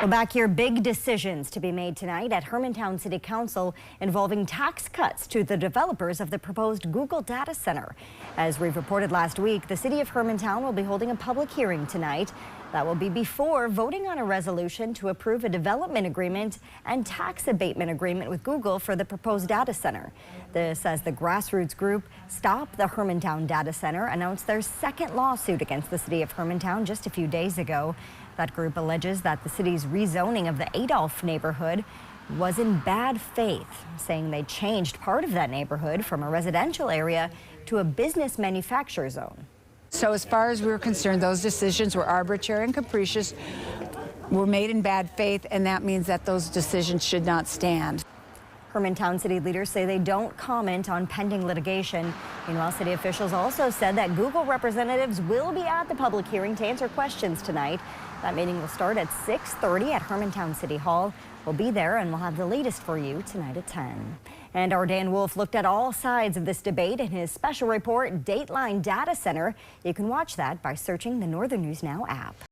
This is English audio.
Well, back here, big decisions to be made tonight at Hermantown City Council involving tax cuts to the developers of the proposed Google data center. As we've reported last week, the city of Hermantown will be holding a public hearing tonight. That will be before voting on a resolution to approve a development agreement and tax abatement agreement with Google for the proposed data center. This as the grassroots group Stop the Hermantown Data Center announced their second lawsuit against the city of Hermantown just a few days ago. That group alleges that the city's rezoning of the Adolph neighborhood was in bad faith, saying they changed part of that neighborhood from a residential area to a business manufacturer zone. So as far as we're concerned, those decisions were arbitrary and capricious, were made in bad faith, and that means that those decisions should not stand. Hermantown city leaders say they don't comment on pending litigation. Meanwhile, city officials also said that Google representatives will be at the public hearing to answer questions tonight. That meeting will start at 6:30 at Hermantown City Hall. We'll be there and we'll have the latest for you tonight at 10. And our Dan Wolf looked at all sides of this debate in his special report, Dateline Data Center. You can watch that by searching the Northern News Now app.